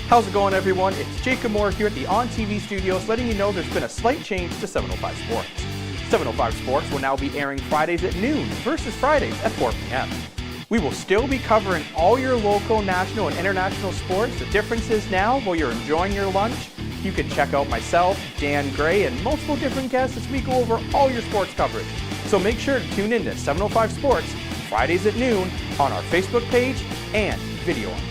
How's it going, everyone? It's Jacob Moore here at the On TV studios, letting you know there's been a slight change to 705 Sports. 705 Sports will now be airing Fridays at noon versus Fridays at 4 p.m. We will still be covering all your local, national, and international sports. The difference is now, while you're enjoying your lunch, you can check out myself, Dan Gray, and multiple different guests as we go over all your sports coverage. So make sure to tune in to 705 Sports Fridays at noon on our Facebook page and video on demand.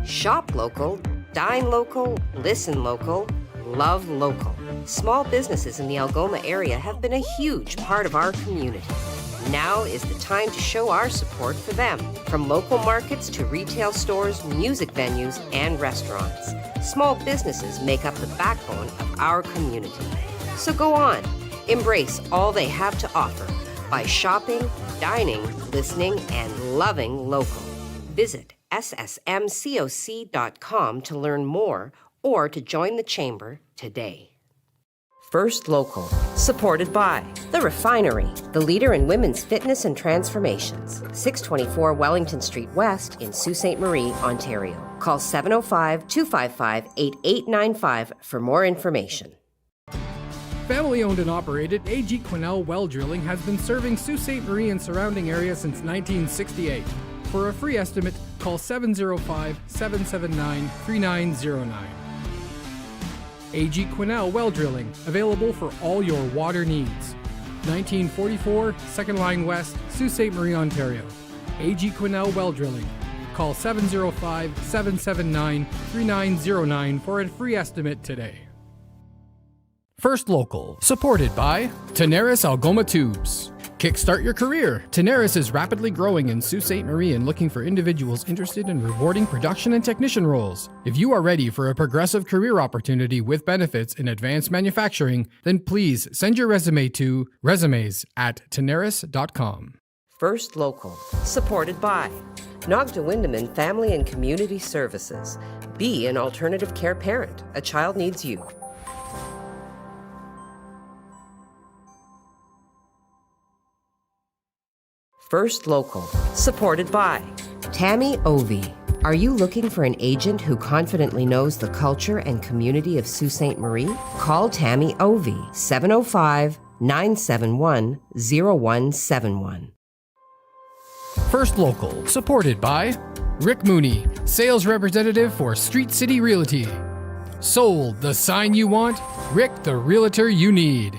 Shop local, dine local, listen local, love local. Small businesses in the Algoma area have been a huge part of our community. Now is the time to show our support for them. From local markets to retail stores, music venues, and restaurants. Small businesses make up the backbone of our community. So go on, embrace all they have to offer by shopping, dining, listening, and loving local. Visit ssmcoc.com to learn more or to join the Chamber today. First Local, supported by The Refinery, the leader in women's fitness and transformations. 624 Wellington Street West in Sault Ste. Marie, Ontario. Call 705-255-8895 for more information. Family owned and operated, A.G. Quinnell Well Drilling has been serving Sault Ste. Marie and surrounding area since 1968. For a free estimate, call 705-779-3909. A.G. Quinnell Well Drilling, available for all your water needs. 1944, Second Line West, Sault Ste. Marie, Ontario. A.G. Quinnell Well Drilling. Call 705-779-3909 for a free estimate today. First Local, supported by Tenaris Algoma Tubes. Kickstart your career. Tenaris is rapidly growing in Sault Ste. Marie and looking for individuals interested in rewarding production and technician roles. If you are ready for a progressive career opportunity with benefits in advanced manufacturing, then please send your resume to resumes@tenaris.com. First Local, supported by Nogda Windeman Family and Community Services. Be an alternative care parent. A child needs you. First Local, supported by Tammy Ovey. Are you looking for an agent who confidently knows the culture and community of Sault Ste. Marie? Call Tammy Ovey, 705-971-0171. First Local, supported by Rick Mooney, sales representative for Street City Realty. Sold the sign you want, Rick the realtor you need.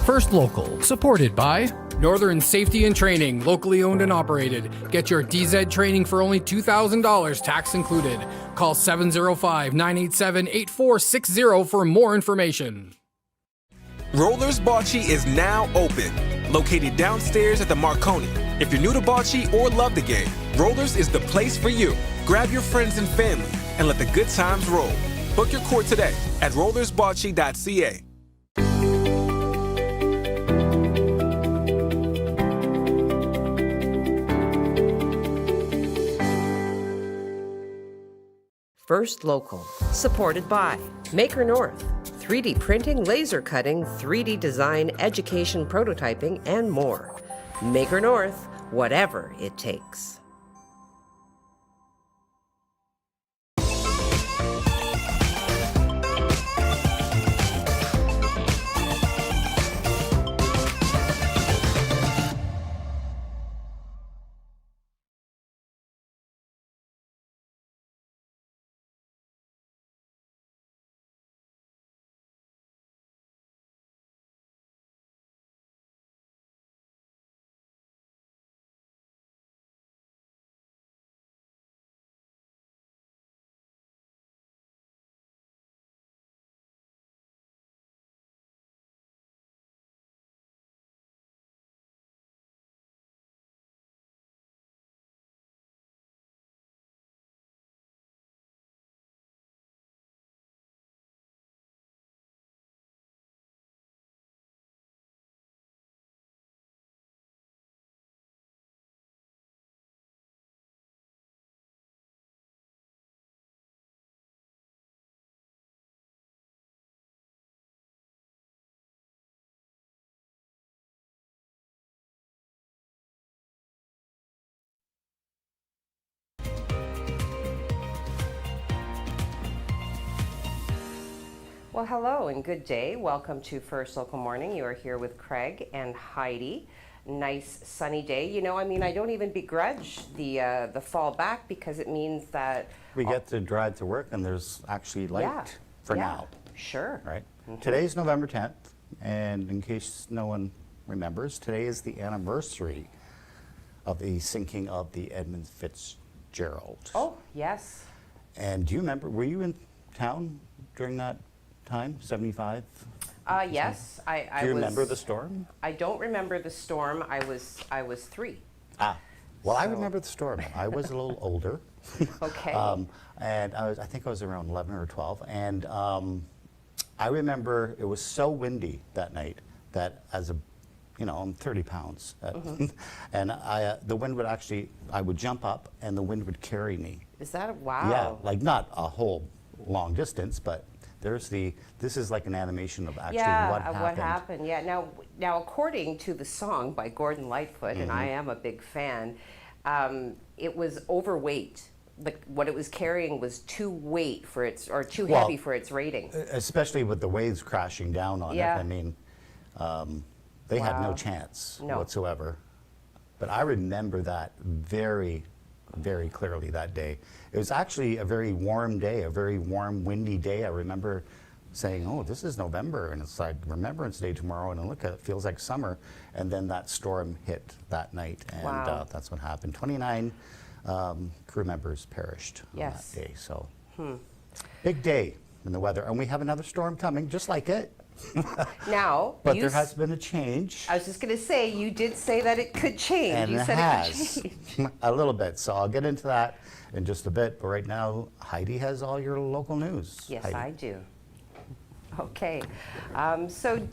First Local, supported by Northern Safety and Training, locally owned and operated. Get your DZ training for only $2,000, tax included. Call 705-987-8460 for more information. Rollers Bocce is now open, located downstairs at the Marconi. If you're new to bocce or love the game, Rollers is the place for you. Grab your friends and family and let the good times roll. Book your court today at rollersbocce.ca. First Local, supported by Maker North, 3D printing, laser cutting, 3D design, education, prototyping, and more. Maker North, whatever it takes. Well, hello and good day. Welcome to First Local Morning. You are here with Craig and Heidi. Nice sunny day. You know, I mean, I don't even begrudge the fall back because it means that we get to drive to work and there's actually light for now. Sure. Right? Today's November 10th, and in case no one remembers, today is the anniversary of the sinking of the Edmund Fitzgerald. Oh, yes. And do you remember, were you in town during that time, 75? Yes, I was. Do you remember the storm? I don't remember the storm. I was 3. Ah, well, I So- remember the storm. I was a little older. Okay. And I think I was around 11 or 12. And I remember it was so windy that night that I'm 30 pounds. And the wind would actually, I would jump up and the wind would carry me. Is that wow? Yeah, like not a whole long distance, but this is like an animation of actually what happened. What happened. Yeah. Now, according to the song by Gordon Lightfoot, and I am a big fan, it was overweight. What it was carrying was too heavy for its rating. Especially with the waves crashing down on it. I mean, they had no chance whatsoever. But I remember that very, very clearly that day. It was actually a very warm day, a very warm, windy day. I remember saying, oh, this is November, and it's like Remembrance Day tomorrow, and look, it feels like summer. And then that storm hit that night, and that's what happened. 29 crew members perished on that day. So, big day in the weather. And we have another storm coming, just like it. Now, but there has been a change. I was just going to say, you did say that it could change. And you it said has. It could change. A little bit. So I'll get into that in just a bit. But right now, Heidi has all your local news. Yes, Heidi. I do. Okay. So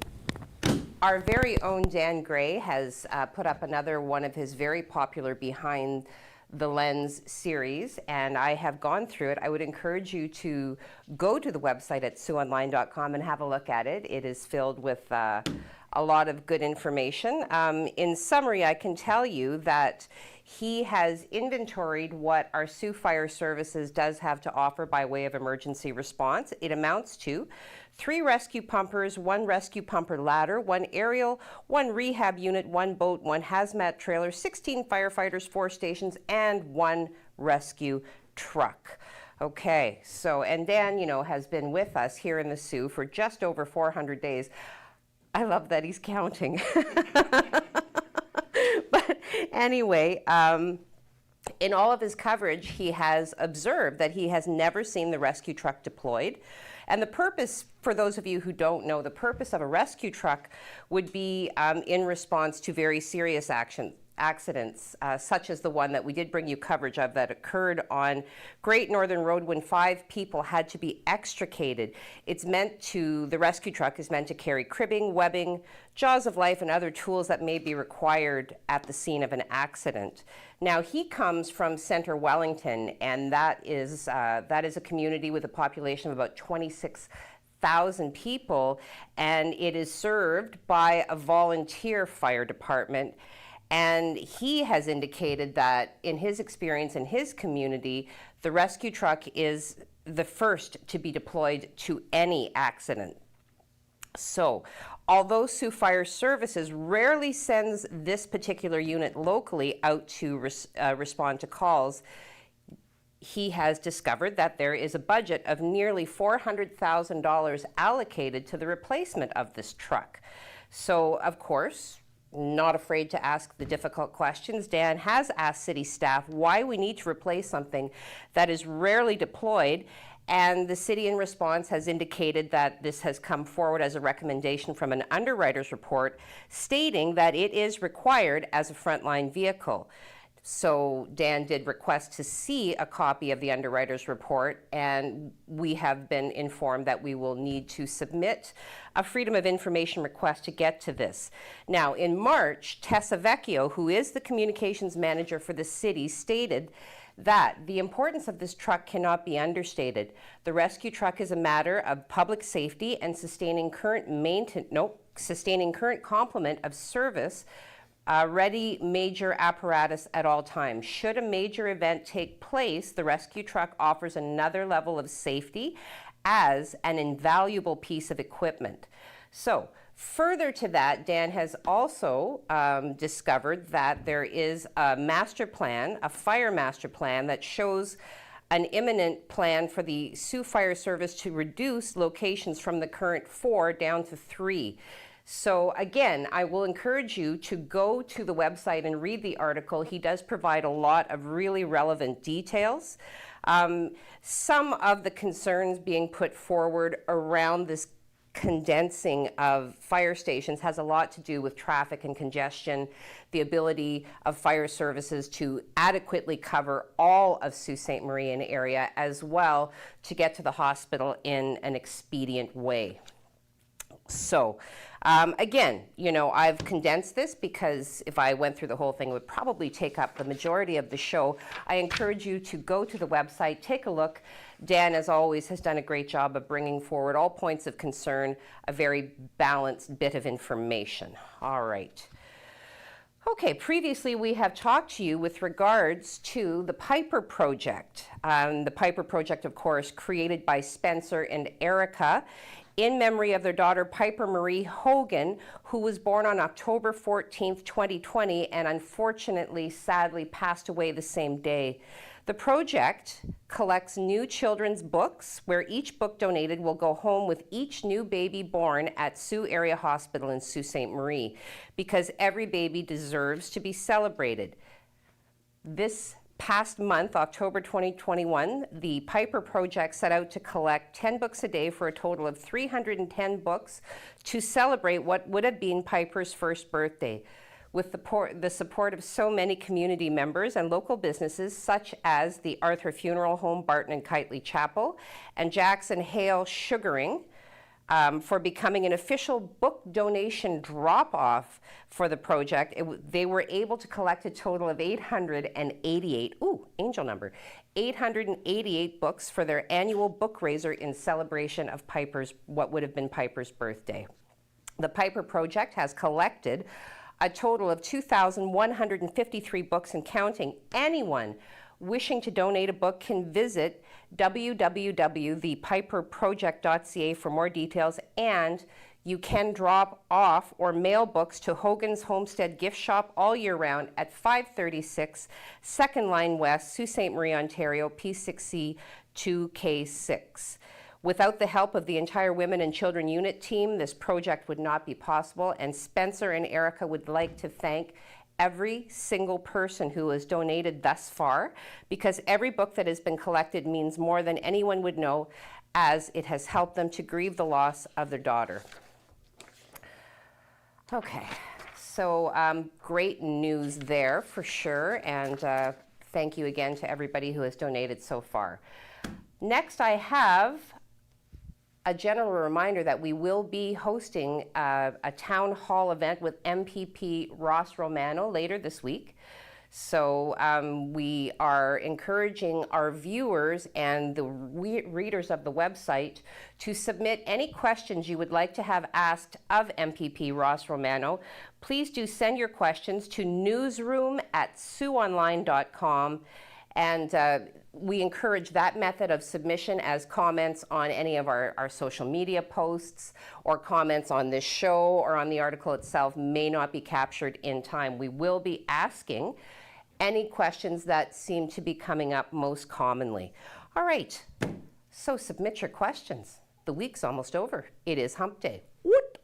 our very own Dan Gray has put up another one of his very popular Behind the Lens series, and I have gone through it. I would encourage you to go to the website at SiouxOnline.com and have a look at it. It is filled with a lot of good information. In summary, I can tell you that he has inventoried what our Sioux Fire Services does have to offer by way of emergency response. It amounts to 3 rescue pumpers, 1 rescue pumper ladder, 1 aerial, 1 rehab unit, 1 boat, 1 hazmat trailer, 16 firefighters, 4 stations, and 1 rescue truck. Okay, so, and Dan, has been with us here in the Sioux for just over 400 days. I love that he's counting. But anyway, in all of his coverage, he has observed that he has never seen the rescue truck deployed. And the purpose, for those of you who don't know, the purpose of a rescue truck would be in response to very serious accidents, such as the one that we did bring you coverage of that occurred on Great Northern Road when 5 people had to be extricated. The rescue truck is meant to carry cribbing, webbing, jaws of life, and other tools that may be required at the scene of an accident. Now, he comes from Centre Wellington, and that is a community with a population of about 26,000 people, and it is served by a volunteer fire department. And he has indicated that in his experience in his community, the rescue truck is the first to be deployed to any accident. So, although Sioux Fire Services rarely sends this particular unit locally out to respond to calls, he has discovered that there is a budget of nearly $400,000 allocated to the replacement of this truck. So, of course, not afraid to ask the difficult questions, Dan has asked city staff why we need to replace something that is rarely deployed, and the city in response has indicated that this has come forward as a recommendation from an underwriter's report stating that it is required as a frontline vehicle. So Dan did request to see a copy of the underwriter's report, and we have been informed that we will need to submit a Freedom of Information request to get to this. Now, in March, Tessa Vecchio, who is the communications manager for the city, stated that the importance of this truck cannot be understated. The rescue truck is a matter of public safety and sustaining current complement of service ready major apparatus at all times. Should a major event take place, the rescue truck offers another level of safety as an invaluable piece of equipment. So, further to that, Dan has also discovered that there is a master plan, a fire master plan, that shows an imminent plan for the Sioux Fire Service to reduce locations from the current 4 down to 3. So again, I will encourage you to go to the website and read the article. He does provide a lot of really relevant details. Some of the concerns being put forward around this condensing of fire stations has a lot to do with traffic and congestion, the ability of fire services to adequately cover all of Sault Ste. Marie and area, as well to get to the hospital in an expedient way. So again, you know, I've condensed this because if I went through the whole thing, it would probably take up the majority of the show. I encourage you to go to the website, take a look. Dan, as always, has done a great job of bringing forward all points of concern, a very balanced bit of information. All right. Okay, previously we have talked to you with regards to the Piper Project. The Piper Project, of course, created by Spencer and Erica in memory of their daughter Piper Marie Hogan, who was born on October 14th, 2020, and unfortunately, sadly, passed away the same day. The project collects new children's books, where each book donated will go home with each new baby born at Sioux Area Hospital in Sault Ste. Marie, because every baby deserves to be celebrated. This past month, October 2021, the Piper Project set out to collect 10 books a day for a total of 310 books to celebrate what would have been Piper's first birthday. With the support of so many community members and local businesses such as the Arthur Funeral Home, Barton and Kitely Chapel, and Jackson Hale Sugaring, for becoming an official book donation drop-off for the project. They were able to collect a total of 888, angel number, 888 books for their annual book raiser in celebration of what would have been Piper's birthday. The Piper Project has collected a total of 2,153 books and counting. Anyone wishing to donate a book can visit www.thepiperproject.ca for more details, and you can drop off or mail books to Hogan's Homestead Gift Shop all year round at 536 2nd Line West, Sault Ste. Marie, Ontario, P6C 2K6. Without the help of the entire Women and Children Unit team, this project would not be possible, and Spencer and Erica would like to thank every single person who has donated thus far, because every book that has been collected means more than anyone would know, as it has helped them to grieve the loss of their daughter. Okay, so great news there for sure, and thank you again to everybody who has donated so far. Next, I have a general reminder that we will be hosting a town hall event with MPP Ross Romano later this week. So we are encouraging our viewers and the readers of the website to submit any questions you would like to have asked of MPP Ross Romano. Please do send your questions to newsroom@siouxonline.com, and we encourage that method of submission, as comments on any of our social media posts or comments on this show or on the article itself may not be captured in time. We will be asking any questions that seem to be coming up most commonly. All right, so submit your questions. The week's almost over. It is hump day. Whoop.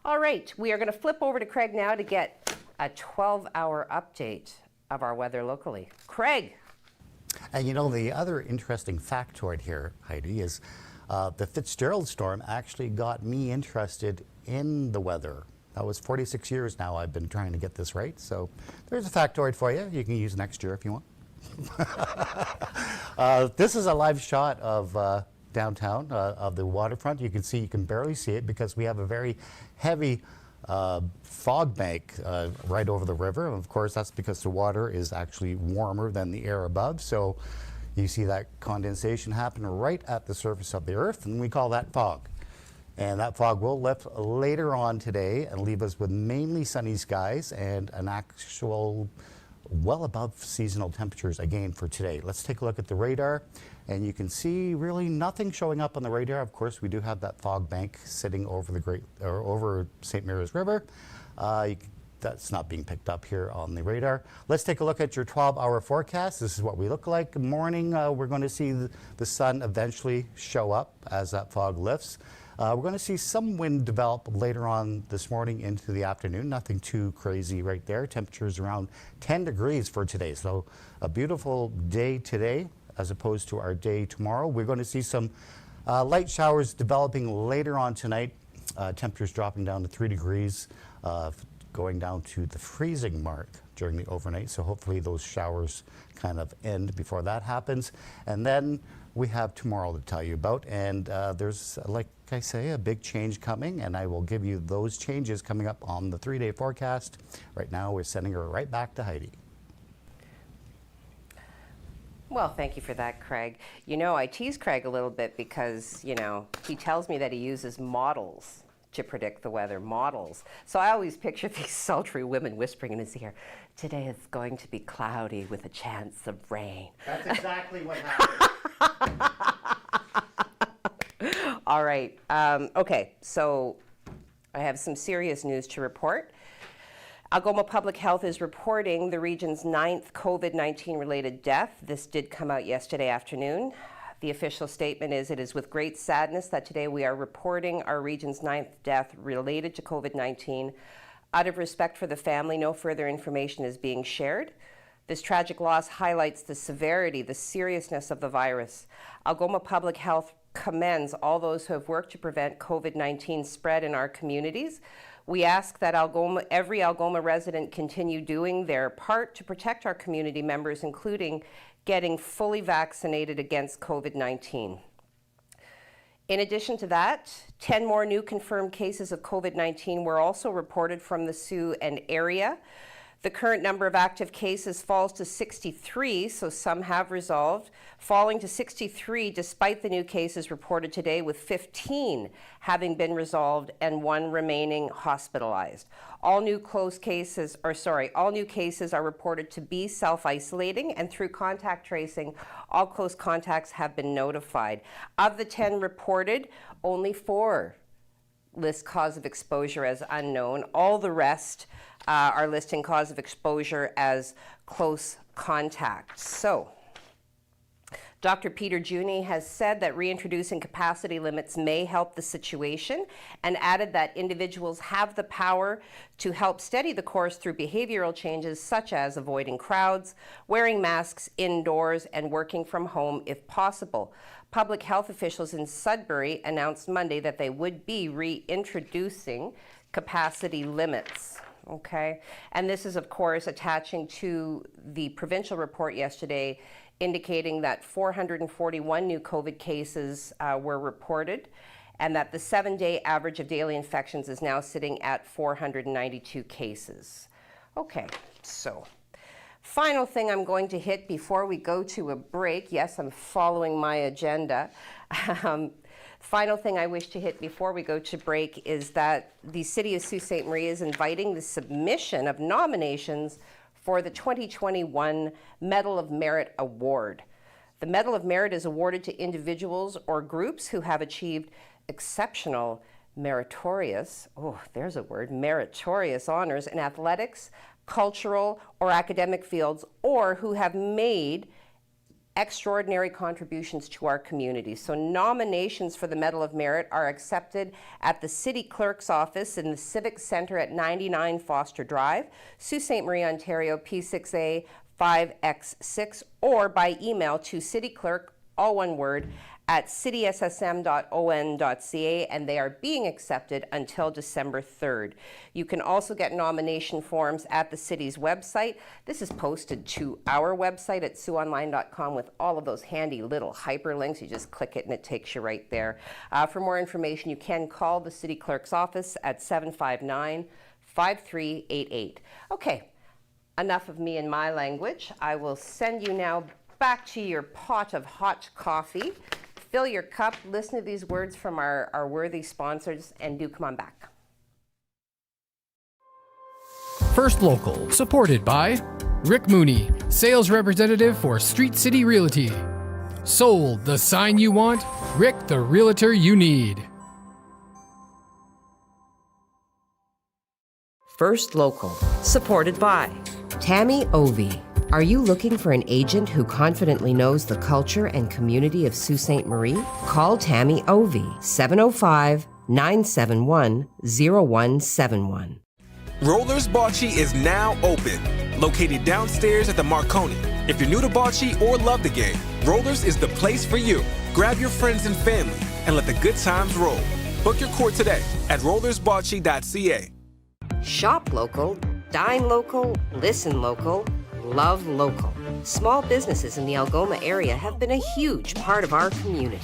All right, we are going to flip over to Craig now to get a 12-hour update of our weather locally. Craig. And you know, the other interesting factoid here, Heidi, is the Fitzgerald storm actually got me interested in the weather. That was 46 years now I've been trying to get this right. So there's a factoid for you. You can use next year if you want. This is a live shot of downtown, of the waterfront. You can barely see it because we have a very heavy fog bank right over the river. And of course, that's because the water is actually warmer than the air above. So you see that condensation happen right at the surface of the earth, and we call that fog. And that fog will lift later on today and leave us with mainly sunny skies and an actual well above seasonal temperatures again for today. Let's take a look at the radar, and you can see really nothing showing up on the radar. Of course, we do have that fog bank sitting over the over St. Mary's River. That's not being picked up here on the radar. Let's take a look at your 12-hour forecast. This is what we look like. Morning, we're going to see the sun eventually show up as that fog lifts. We're going to see some wind develop later on this morning into the afternoon. Nothing too crazy right there. Temperatures around 10 degrees for today. So a beautiful day today as opposed to our day tomorrow. We're going to see some light showers developing later on tonight. Temperatures dropping down to 3 degrees. Going down to the freezing mark during the overnight. So hopefully those showers kind of end before that happens. And then we have tomorrow to tell you about. And there's, like I say, a big change coming. And I will give you those changes coming up on the 3-day forecast. Right now, we're sending her right back to Heidi. Well, thank you for that, Craig. You know, I tease Craig a little bit because, you know, he tells me that he uses models to predict the weather, models. So I always picture these sultry women whispering in his ear, today is going to be cloudy with a chance of rain. That's exactly what happened. All right, okay, so I have some serious news to report. Algoma Public Health is reporting the region's 9th COVID-19 related death. This did come out yesterday afternoon. The official statement is, it is with great sadness that today we are reporting our region's 9th death related to COVID-19. Out of respect for the family, no further information is being shared. This tragic loss highlights the severity, the seriousness of the virus. Algoma Public Health commends all those who have worked to prevent COVID-19 spread in our communities. We ask that every Algoma resident continue doing their part to protect our community members, including getting fully vaccinated against COVID-19. In addition to that, 10 more new confirmed cases of COVID-19 were also reported from the Sioux and area. The current number of active cases falls to 63, so some have resolved, falling to 63 despite the new cases reported today, with 15 having been resolved and 1 remaining hospitalized. All new cases are reported to be self-isolating, and through contact tracing, all close contacts have been notified. Of the 10 reported, only 4 list cause of exposure as unknown. All the rest are listing cause of exposure as close contacts. So, Dr. Peter Juni has said that reintroducing capacity limits may help the situation, and added that individuals have the power to help steady the course through behavioral changes such as avoiding crowds, wearing masks indoors, and working from home if possible. Public health officials in Sudbury announced Monday that they would be reintroducing capacity limits. Okay, and this is, of course, attaching to the provincial report yesterday indicating that 441 new COVID cases were reported, and that the 7-day average of daily infections is now sitting at 492 cases. Okay, so final thing I'm going to hit before we go to a break. Yes, I'm following my agenda. Final thing I wish to hit before we go to break is that the City of Sault Ste. Marie is inviting the submission of nominations for the 2021 Medal of Merit Award. The Medal of Merit is awarded to individuals or groups who have achieved exceptional, meritorious honors in athletics, cultural, or academic fields, or who have made extraordinary contributions to our community. So nominations for the Medal of Merit are accepted at the City Clerk's office in the Civic Centre at 99 Foster Drive, Sault Ste. Marie, Ontario, P6A 5X6, or by email to cityclerk, all one word, at cityssm.on.ca, and they are being accepted until December 3rd. You can also get nomination forms at the city's website. This is posted to our website at siouxonline.com with all of those handy little hyperlinks. You just click it and it takes you right there. For more information, you can call the city clerk's office at 759-5388. Okay, enough of me and my language. I will send you now back to your pot of hot coffee. Fill your cup, listen to these words from our worthy sponsors, and do come on back. First Local, supported by Rick Mooney, sales representative for Street City Realty. Sold, the sign you want, Rick, the realtor you need. First Local, supported by Tammy Ovey. Are you looking for an agent who confidently knows the culture and community of Sault Ste. Marie? Call Tammy Ovey, 705-971-0171. Rollers Bocce is now open, located downstairs at the Marconi. If you're new to bocce or love the game, Rollers is the place for you. Grab your friends and family and let the good times roll. Book your court today at rollersbocce.ca. Shop local, dine local, listen local, love local. Small businesses in the Algoma area have been a huge part of our community.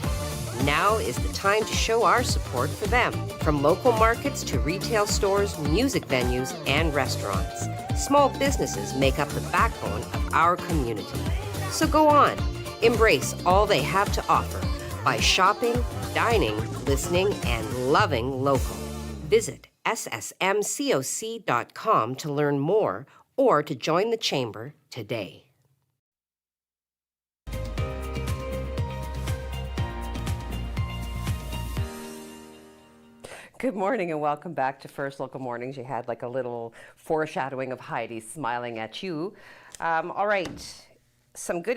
Now is the time to show our support for them. From local markets to retail stores, music venues, and restaurants. Small businesses make up the backbone of our community. So go on, embrace all they have to offer by shopping, dining, listening, and loving local. Visit ssmcoc.com to learn more or to join the chamber today. Good morning and welcome back to First Local Mornings. You had like a little foreshadowing of Heidi smiling at you. All right, some good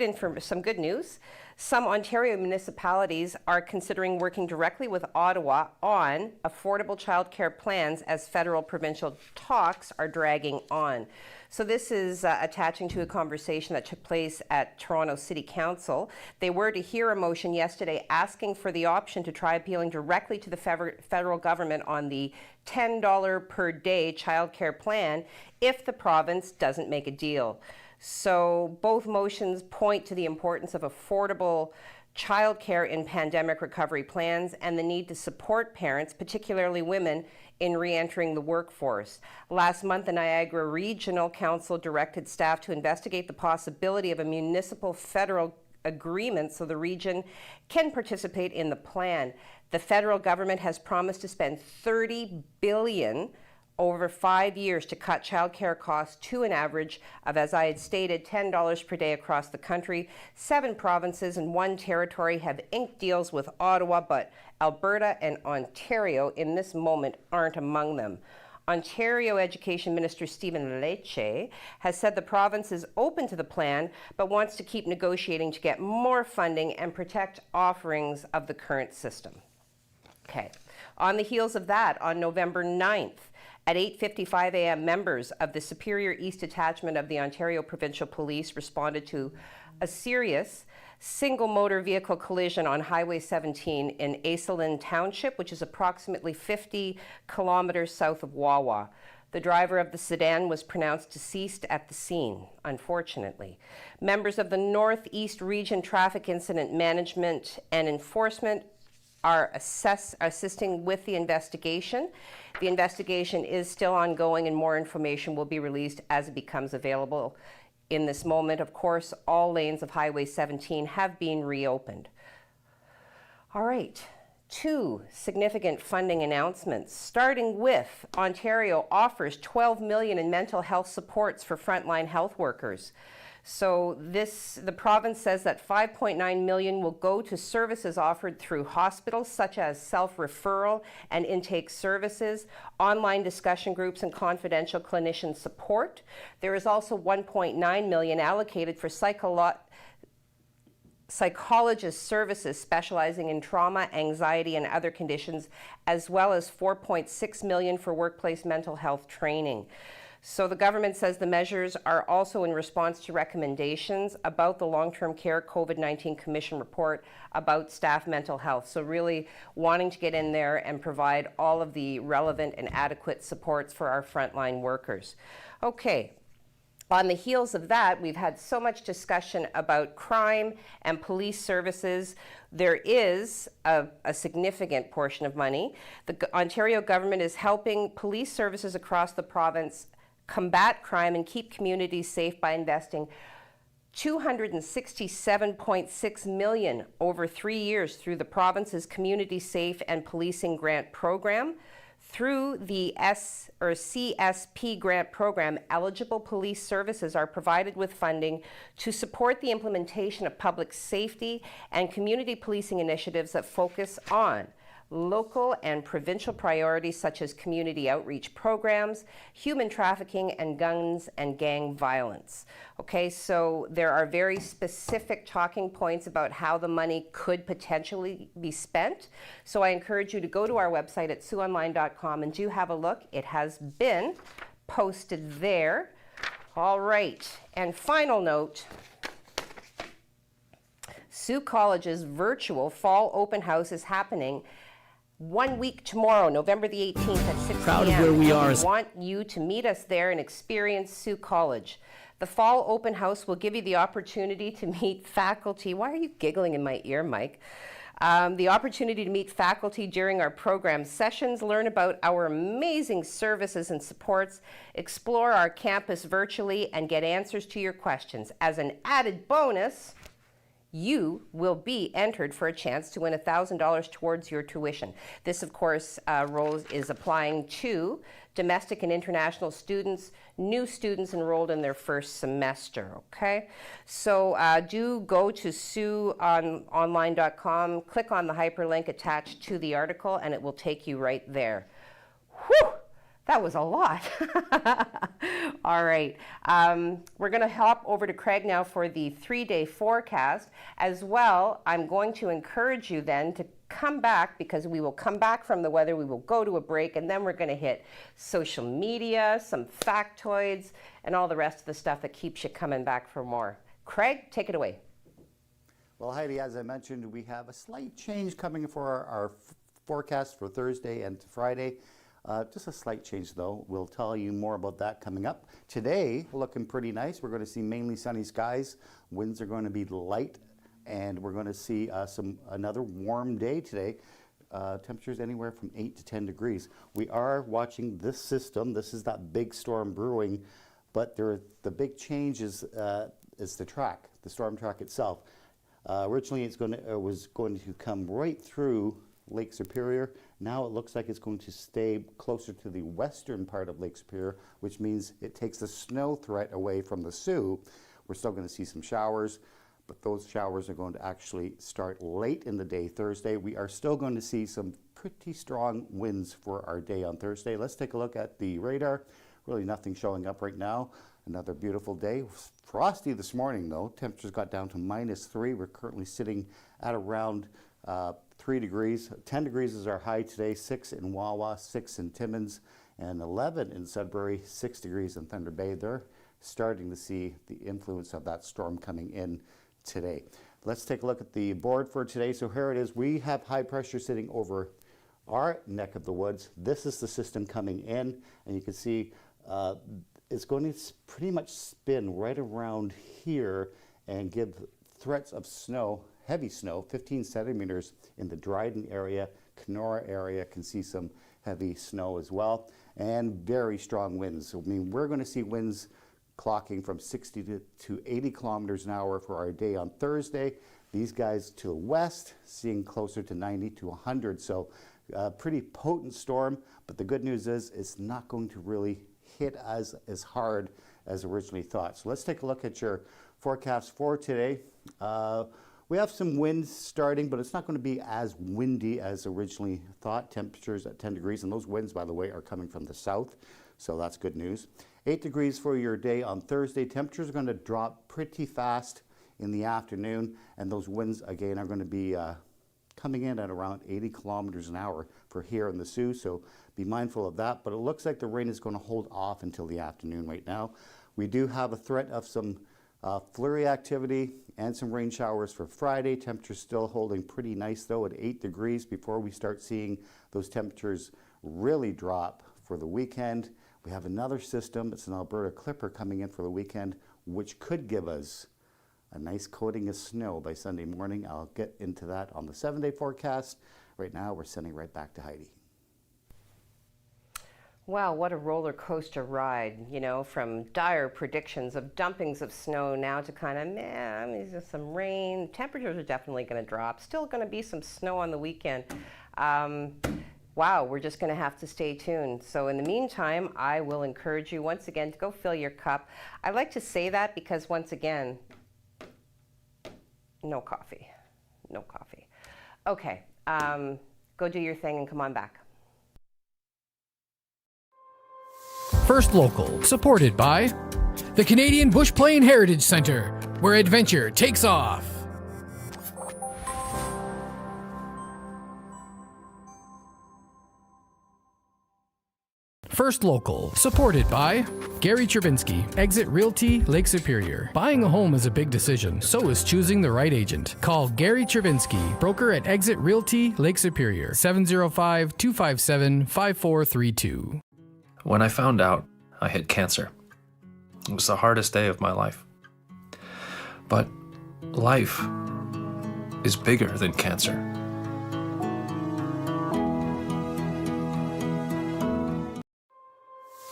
news. Some Ontario municipalities are considering working directly with Ottawa on affordable childcare plans as federal-provincial talks are dragging on. So this is attaching to a conversation that took place at Toronto City Council. They were to hear a motion yesterday asking for the option to try appealing directly to the federal government on the $10 per day childcare plan if the province doesn't make a deal. So both motions point to the importance of affordable childcare in pandemic recovery plans and the need to support parents, particularly women, in re-entering the workforce. Last month, the Niagara Regional Council directed staff to investigate the possibility of a municipal federal agreement so the region can participate in the plan. The federal government has promised to spend $30 billion over 5 years to cut childcare costs to an average of, as I had stated, $10 per day across the country. 7 provinces and 1 territory have inked deals with Ottawa, but Alberta and Ontario in this moment aren't among them. Ontario Education Minister Stephen Lecce has said the province is open to the plan, but wants to keep negotiating to get more funding and protect offerings of the current system. Okay. On the heels of that, on November 9th, at 8:55 a.m., members of the Superior East Detachment of the Ontario Provincial Police responded to a serious single motor vehicle collision on Highway 17 in Aislinn Township, which is approximately 50 kilometers south of Wawa. The driver of the sedan was pronounced deceased at the scene, unfortunately. Members of the Northeast Region Traffic Incident Management and Enforcement are assisting with the investigation. The investigation is still ongoing and more information will be released as it becomes available. In this moment, of course, all lanes of Highway 17 have been reopened. All right, 2 significant funding announcements, starting with Ontario offers $12 million in mental health supports for frontline health workers. So the province says that $5.9 million will go to services offered through hospitals, such as self-referral and intake services, online discussion groups, and confidential clinician support. There is also $1.9 million allocated for psychologist services specializing in trauma, anxiety, and other conditions, as well as $4.6 million for workplace mental health training. So the government says the measures are also in response to recommendations about the Long-Term Care COVID-19 Commission report about staff mental health. So really wanting to get in there and provide all of the relevant and adequate supports for our frontline workers. Okay. On the heels of that, we've had so much discussion about crime and police services. There is a significant portion of money. The Ontario government is helping police services across the province combat crime and keep communities safe by investing $267.6 million over 3 years through the province's Community Safe and Policing Grant Program, Through the CSP grant program, eligible police services are provided with funding to support the implementation of public safety and community policing initiatives that focus on local and provincial priorities such as community outreach programs, human trafficking, and guns and gang violence. Okay, so there are very specific talking points about how the money could potentially be spent. So I encourage you to go to our website at siouxonline.com and do have a look. It has been posted there. All right, and final note, Sioux College's virtual fall open house is happening 1 week tomorrow, November the 18th at 6 p.m. Proud of where we are. We want you to meet us there and experience Sioux College. The fall open house will give you the opportunity to meet faculty. Why are you giggling in my ear, Mike? The opportunity to meet faculty during our program sessions, learn about our amazing services and supports, explore our campus virtually, and get answers to your questions. As an added bonus, you will be entered for a chance to win $1,000 towards your tuition. This, of course, Rose, is applying to domestic and international students, new students enrolled in their first semester, okay? So do go to siouxonline.com, click on the hyperlink attached to the article, and it will take you right there. Whew! That was a lot. All right. We're going to hop over to Craig now for the 3-day forecast. As well, I'm going to encourage you then to come back, because we will come back from the weather, we will go to a break, and then we're going to hit social media, some factoids, and all the rest of the stuff that keeps you coming back for more. Craig, take it away. Well, Heidi, as I mentioned, we have a slight change coming for our forecast for Thursday and Friday. Just a slight change, though. We'll tell you more about that coming up. Today, looking pretty nice. We're going to see mainly sunny skies. Winds are going to be light, and we're going to see another warm day today. Temperatures anywhere from 8 to 10 degrees. We are watching this system. This is that big storm brewing, but the big change is the track, the storm track itself. Originally, it was going to come right through Lake Superior. Now it looks like it's going to stay closer to the western part of Lake Superior, which means it takes the snow threat away from the Sioux. We're still going to see some showers, but those showers are going to actually start late in the day Thursday. We are still going to see some pretty strong winds for our day on Thursday. Let's take a look at the radar. Really nothing showing up right now. Another beautiful day. Frosty this morning, though. Temperatures got down to -3. We're currently sitting at around 3 degrees. 10 degrees is our high today, 6 in Wawa, 6 in Timmins, and 11 in Sudbury, 6 degrees in Thunder Bay. They're starting to see the influence of that storm coming in today. Let's take a look at the board for today. So here it is. We have high pressure sitting over our neck of the woods. This is the system coming in, and you can see it's going to pretty much spin right around here and give threats of snow, heavy snow, 15 centimeters in the Dryden area. Kenora area can see some heavy snow as well, and very strong winds. So, I mean, we're going to see winds clocking from 60 to 80 kilometers an hour for our day on Thursday. These guys to the west seeing closer to 90 to 100. So pretty potent storm, but the good news is it's not going to really hit us as hard as originally thought. So let's take a look at your forecast for today. We have some winds starting, but it's not going to be as windy as originally thought. Temperatures at 10 degrees, and those winds, by the way, are coming from the south, so that's good news. 8 degrees for your day on Thursday. Temperatures are going to drop pretty fast in the afternoon, and those winds, again, are going to be coming in at around 80 kilometers an hour for here in the Sioux, so be mindful of that. But it looks like the rain is going to hold off until the afternoon right now. We do have a threat of some flurry activity and some rain showers for Friday. Temperatures still holding pretty nice, though, at 8 degrees before we start seeing those temperatures really drop for the weekend. We have another system. It's an Alberta Clipper coming in for the weekend, which could give us a nice coating of snow by Sunday morning. I'll get into that on the 7-day forecast. Right now, we're sending right back to Heidi. Wow, what a roller coaster ride, you know, from dire predictions of dumpings of snow now to kind of, there's just some rain. Temperatures are definitely going to drop. Still going to be some snow on the weekend. wow, we're just going to have to stay tuned. So in the meantime, I will encourage you once again to go fill your cup. I like to say that because once again, no coffee. No coffee. Okay, go do your thing and come on back. First Local, supported by the Canadian Bush Plain Heritage Centre, where adventure takes off. First Local, supported by Gary Chervinsky, Exit Realty, Lake Superior. Buying a home is a big decision, so is choosing the right agent. Call Gary Chervinsky, broker at Exit Realty, Lake Superior, 705-257-5432. When I found out I had cancer, it was the hardest day of my life. But life is bigger than cancer.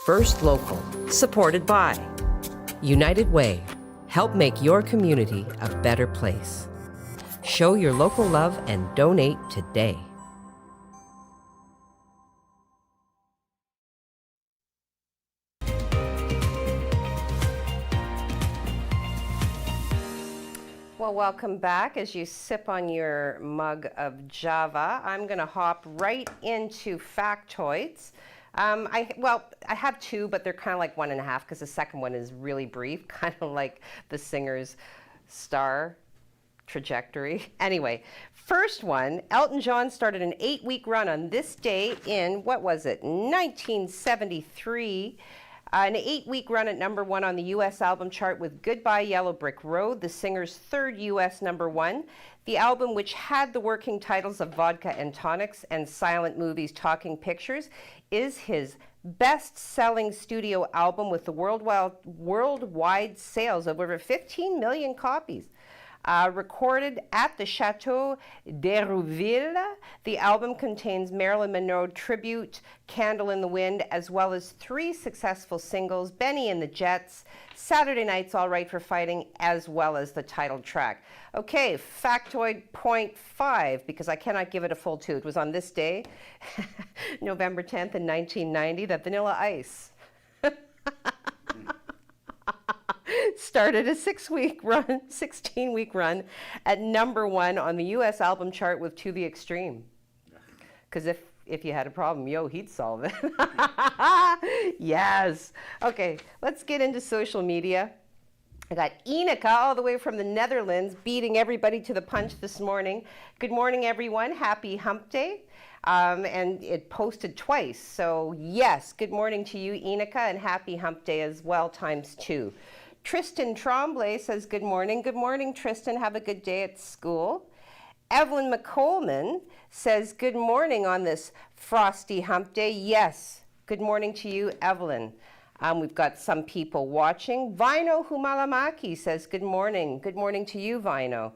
First Local, supported by United Way. Help make your community a better place. Show your local love and donate today. Well, welcome back. As you sip on your mug of Java, I'm going to hop right into factoids. I have two, but they're kind of like 1.5 because the second one is really brief, kind of like the singer's star trajectory. Anyway, first one, Elton John started an 8-week run on this day in, 1973. An 8-week run at #1 on the U.S. album chart with Goodbye Yellow Brick Road, the singer's third U.S. #1. The album, which had the working titles of Vodka and Tonics and Silent Movies Talking Pictures, is his best-selling studio album with the worldwide sales of over 15 million copies. Recorded at the Chateau d'Hérouville, the album contains Marilyn Monroe tribute, Candle in the Wind, as well as 3 successful singles, Benny and the Jets, Saturday Night's All Right for Fighting, as well as the title track. Okay, factoid point 5, because I cannot give it a full 2. It was on this day, November 10th in 1990, that Vanilla Ice started a 16-week run at #1 on the U.S. album chart with To the Extreme. Because if you had a problem, he'd solve it. Yes. Okay, let's get into social media. I got Ineke all the way from the Netherlands beating everybody to the punch this morning. Good morning, everyone. Happy Hump Day. And it posted twice. So yes, good morning to you, Ineke, and happy Hump Day as well, ×2. Tristan Tremblay says good morning. Good morning, Tristan. Have a good day at school. Evelyn McColeman says good morning on this frosty hump day. Yes, good morning to you, Evelyn. We've got some people watching. Vino Humalamaki says good morning. Good morning to you, Vino.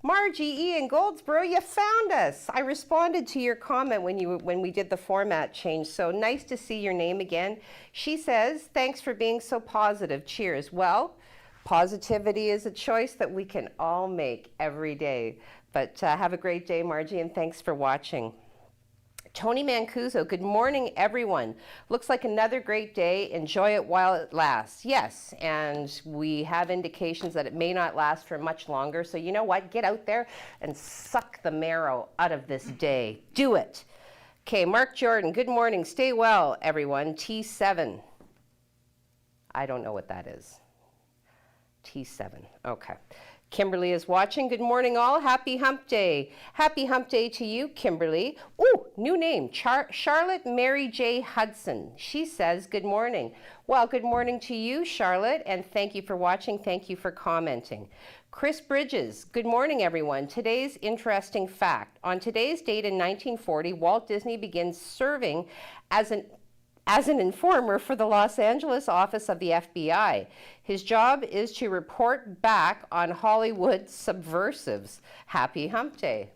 Margie E. in Goldsboro, you found us. I responded to your comment when we did the format change, so nice to see your name again. She says, thanks for being so positive. Cheers. Well, positivity is a choice that we can all make every day. But have a great day, Margie, and thanks for watching. Tony Mancuso, good morning, everyone. Looks like another great day. Enjoy it while it lasts. Yes, and we have indications that it may not last for much longer. So you know what? Get out there and suck the marrow out of this day. Do it. Okay, Mark Jordan, good morning. Stay well, everyone. T7. I don't know what that is. T7. Okay. Kimberly is watching. Good morning, all. Happy Hump Day. Happy Hump Day to you, Kimberly. Ooh, new name, Charlotte Mary J. Hudson. She says good morning. Well, good morning to you, Charlotte, and thank you for watching. Thank you for commenting. Chris Bridges, good morning, everyone. Today's interesting fact. On today's date in 1940, Walt Disney begins serving as an informer for the Los Angeles office of the FBI. His job is to report back on Hollywood subversives. Happy Hump Day.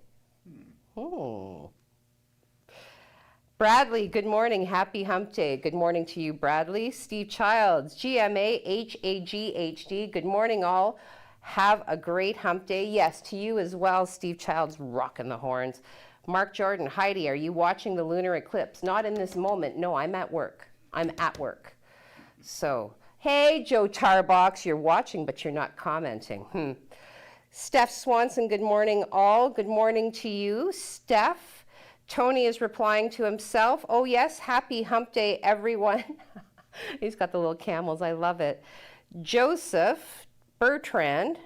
Bradley, good morning. Happy Hump Day. Good morning to you, Bradley. Steve Childs, GMA-HAGHD. Good morning, all. Have a great Hump Day. Yes, to you as well, Steve Childs, rocking the horns. Mark Jordan, Heidi, are you watching the lunar eclipse? Not in this moment. No, I'm at work. I'm at work. So, hey, Joe Tarbox, you're watching, but you're not commenting. Steph Swanson, good morning, all. Good morning to you, Steph. Tony is replying to himself. Oh, yes, happy hump day, everyone. He's got the little camels. I love it. Joseph Bertrand.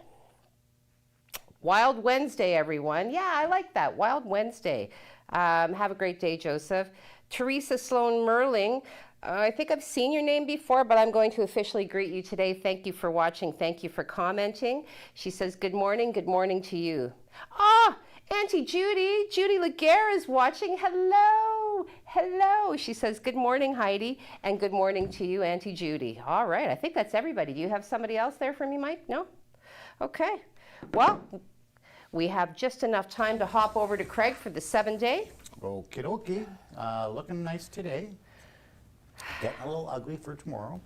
Wild Wednesday, everyone. Yeah, I like that. Wild Wednesday. Have a great day, Joseph. Teresa Sloan Merling. I think I've seen your name before, but I'm going to officially greet you today. Thank you for watching. Thank you for commenting. She says, good morning to you. Ah, Auntie Judy. Judy Laguerre is watching. Hello. Hello. She says, good morning, Heidi, and good morning to you, Auntie Judy. All right. I think that's everybody. Do you have somebody else there for me, Mike? No? Okay. Well, we have just enough time to hop over to Craig for the 7-day. Okie dokie. Looking nice today. Getting a little ugly for tomorrow.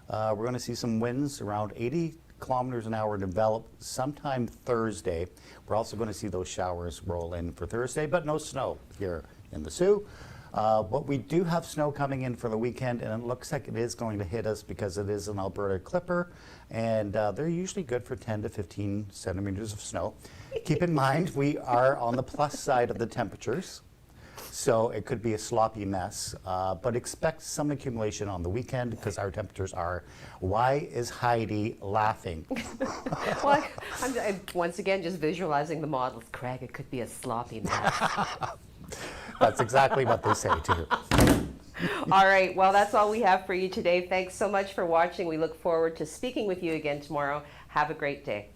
We're going to see some winds around 80 kilometers an hour develop sometime Thursday. We're also going to see those showers roll in for Thursday, but no snow here in the Sioux. But we do have snow coming in for the weekend, and it looks like it is going to hit us because it is an Alberta clipper, and they're usually good for 10 to 15 centimeters of snow. Keep in mind, we are on the plus side of the temperatures, so it could be a sloppy mess, but expect some accumulation on the weekend because our temperatures are. Why is Heidi laughing? Well, I'm once again just visualizing the model. Craig, it could be a sloppy mess. That's exactly what they say too. All right, well, that's all we have for you today. Thanks so much for watching. We look forward to speaking with you again tomorrow. Have a great day.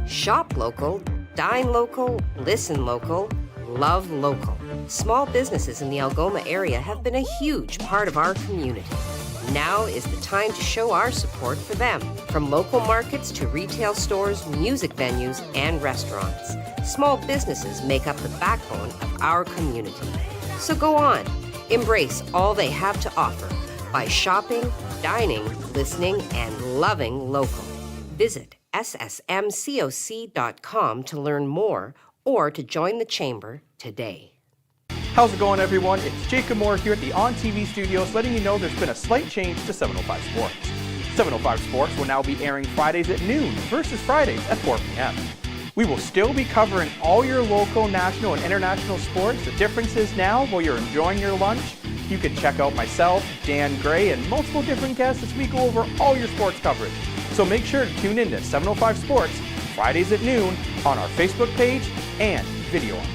Shop local, dine local, listen local, love local. Small businesses in the Algoma area have been a huge part of our community. Now is the time to show our support for them. From local markets to retail stores, music venues, and restaurants. Small businesses make up the backbone of our community. So go on, embrace all they have to offer by shopping, dining, listening, and loving local. Visit ssmcoc.com to learn more or to join the chamber today. How's it going, everyone? It's Jacob Moore here at the On TV studios, letting you know there's been a slight change to 705 Sports. 705 Sports will now be airing Fridays at noon versus Fridays at 4 p.m. We will still be covering all your local, national, and international sports. The difference is now, while you're enjoying your lunch, you can check out myself, Dan Gray, and multiple different guests as we go over all your sports coverage. So make sure to tune in to 705 Sports Fridays at noon on our Facebook page and video on